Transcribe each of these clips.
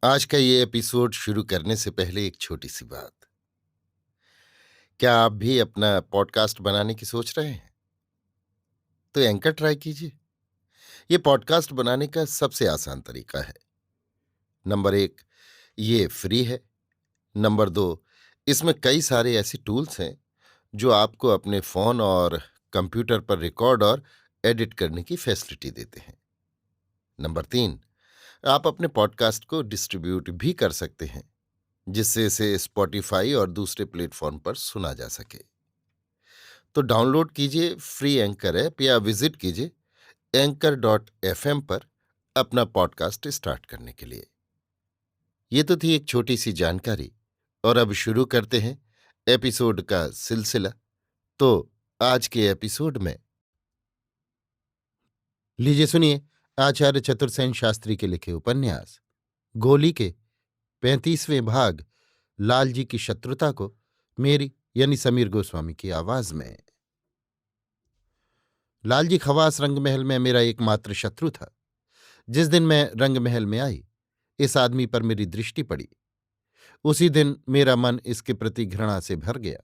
आज का ये एपिसोड शुरू करने से पहले एक छोटी सी बात। क्या आप भी अपना पॉडकास्ट बनाने की सोच रहे हैं? तो एंकर ट्राई कीजिए। ये पॉडकास्ट बनाने का सबसे आसान तरीका है। नंबर एक, ये फ्री है। नंबर दो, इसमें कई सारे ऐसे टूल्स हैं जो आपको अपने फोन और कंप्यूटर पर रिकॉर्ड और एडिट करने की फैसिलिटी देते हैं। नंबर तीन, आप अपने पॉडकास्ट को डिस्ट्रीब्यूट भी कर सकते हैं, जिससे इसे स्पॉटिफाई और दूसरे प्लेटफॉर्म पर सुना जा सके। तो डाउनलोड कीजिए फ्री एंकर ऐप या विजिट कीजिए anchor.fm पर अपना पॉडकास्ट स्टार्ट करने के लिए। ये तो थी एक छोटी सी जानकारी, और अब शुरू करते हैं एपिसोड का सिलसिला। तो आज के एपिसोड में लीजिए सुनिए आचार्य चतुर्सेन शास्त्री के लिखे उपन्यास गोली के 35वें भाग लालजी की शत्रुता को मेरी यानी समीर गोस्वामी की आवाज में। लालजी खवास रंगमहल में मेरा एकमात्र शत्रु था। जिस दिन मैं रंगमहल में आई, इस आदमी पर मेरी दृष्टि पड़ी। उसी दिन मेरा मन इसके प्रति घृणा से भर गया।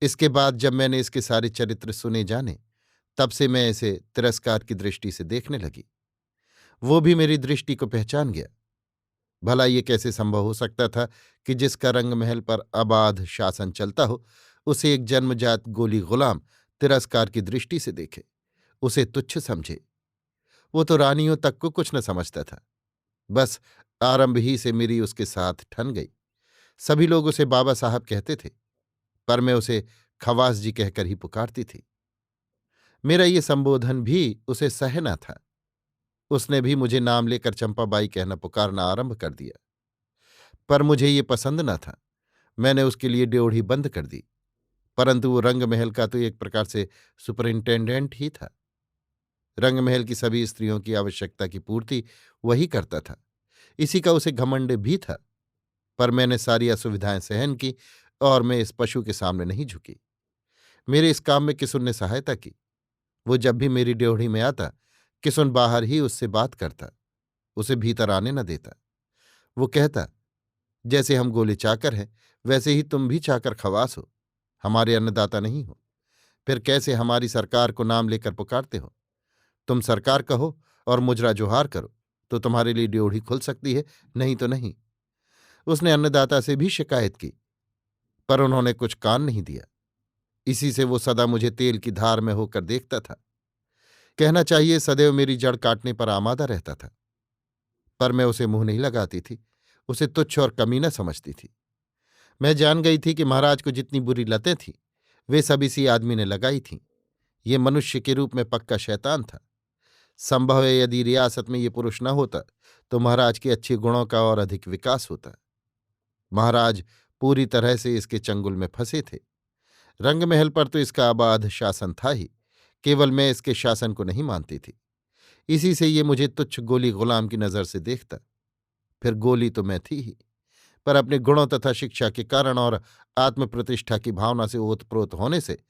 इसके बाद जब मैंने इसके सारे चरित्र सुने जाने, तब से मैं इसे तिरस्कार की दृष्टि से देखने लगी। वो भी मेरी दृष्टि को पहचान गया। भला ये कैसे संभव हो सकता था कि जिसका रंगमहल पर अबाध शासन चलता हो, उसे एक जन्मजात गोली गुलाम तिरस्कार की दृष्टि से देखे, उसे तुच्छ समझे। वो तो रानियों तक को कुछ न समझता था। बस आरंभ ही से मेरी उसके साथ ठन गई। सभी लोग उसे बाबा साहब कहते थे, पर मैं उसे खवास जी कहकर ही पुकारती थी। मेरा ये संबोधन भी उसे सह न था। उसने भी मुझे नाम लेकर चंपाबाई कहना पुकारना आरंभ कर दिया। पर मुझे ये पसंद न था। मैंने उसके लिए ड्योढ़ी बंद कर दी। परंतु वो रंगमहल का तो एक प्रकार से सुपरिंटेंडेंट ही था। रंगमहल की सभी स्त्रियों की आवश्यकता की पूर्ति वही करता था। इसी का उसे घमंड भी था। पर मैंने सारी असुविधाएं सहन की और मैं इस पशु के सामने नहीं झुकी। मेरे इस काम में किसुन ने सहायता की। वो जब भी मेरी ड्योढ़ी में आता, किसुन बाहर ही उससे बात करता, उसे भीतर आने न देता। वो कहता, जैसे हम गोले चाकर हैं, वैसे ही तुम भी चाकर खवास हो, हमारे अन्नदाता नहीं हो। फिर कैसे हमारी सरकार को नाम लेकर पुकारते हो? तुम सरकार कहो और मुजरा जोहार करो, तो तुम्हारे लिए ड्योढ़ी खुल सकती है, नहीं तो नहीं। उसने अन्नदाता से भी शिकायत की, पर उन्होंने कुछ कान नहीं दिया। इसी से वो सदा मुझे तेल की धार में होकर देखता था। कहना चाहिए सदैव मेरी जड़ काटने पर आमादा रहता था। पर मैं उसे मुंह नहीं लगाती थी, उसे तुच्छ और कमीना समझती थी। मैं जान गई थी कि महाराज को जितनी बुरी लतें थीं, वे सब इसी आदमी ने लगाई थीं। ये मनुष्य के रूप में पक्का शैतान था। संभव है यदि रियासत में ये पुरुष न होता, तो महाराज के अच्छे गुणों का और अधिक विकास होता। महाराज पूरी तरह से इसके चंगुल में फंसे थे। रंगमहल पर तो इसका अबाध शासन था ही, केवल मैं इसके शासन को नहीं मानती थी। इसी से ये मुझे तुच्छ गोली गुलाम की नजर से देखता। फिर गोली तो मैं थी ही, पर अपने गुणों तथा शिक्षा के कारण और आत्मप्रतिष्ठा की भावना से ओतप्रोत होने से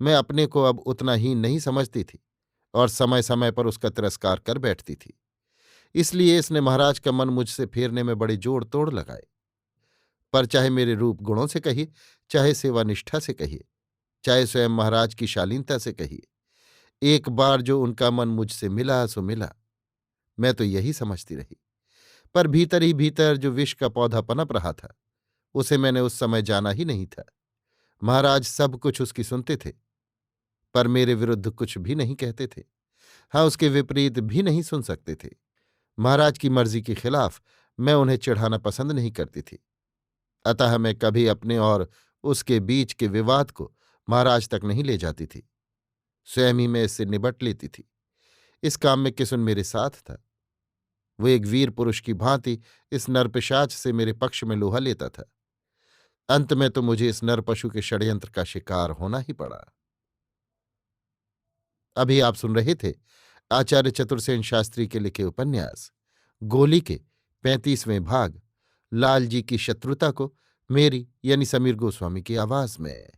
मैं अपने को अब उतना ही नहीं समझती थी और समय समय पर उसका तिरस्कार कर बैठती थी। इसलिए इसने महाराज का मन मुझसे फेरने में बड़े जोड़ तोड़ लगाए। पर चाहे मेरे रूप गुणों से कहिए, चाहे सेवानिष्ठा से कहिए, चाहे स्वयं महाराज की शालीनता से कहिए, एक बार जो उनका मन मुझसे मिला सो मिला। मैं तो यही समझती रही। पर भीतर ही भीतर जो विष का पौधा पनप रहा था, उसे मैंने उस समय जाना ही नहीं था। महाराज सब कुछ उसकी सुनते थे, पर मेरे विरुद्ध कुछ भी नहीं कहते थे। हाँ, उसके विपरीत भी नहीं सुन सकते थे। महाराज की मर्जी के खिलाफ मैं उन्हें चिढ़ाना पसंद नहीं करती थी। अतः मैं कभी अपने और उसके बीच के विवाद को महाराज तक नहीं ले जाती थी। स्वयं ही मैं इससे निबट लेती थी। इस काम में किसुन मेरे साथ था। वो एक वीर पुरुष की भांति इस नरपिशाच से मेरे पक्ष में लोहा लेता था। अंत में तो मुझे इस नरपशु के षड्यंत्र का शिकार होना ही पड़ा। अभी आप सुन रहे थे आचार्य चतुर्सेन शास्त्री के लिखे उपन्यास गोली के 35वें भाग लालजी की शत्रुता को मेरी यानी समीर गोस्वामी की आवाज में।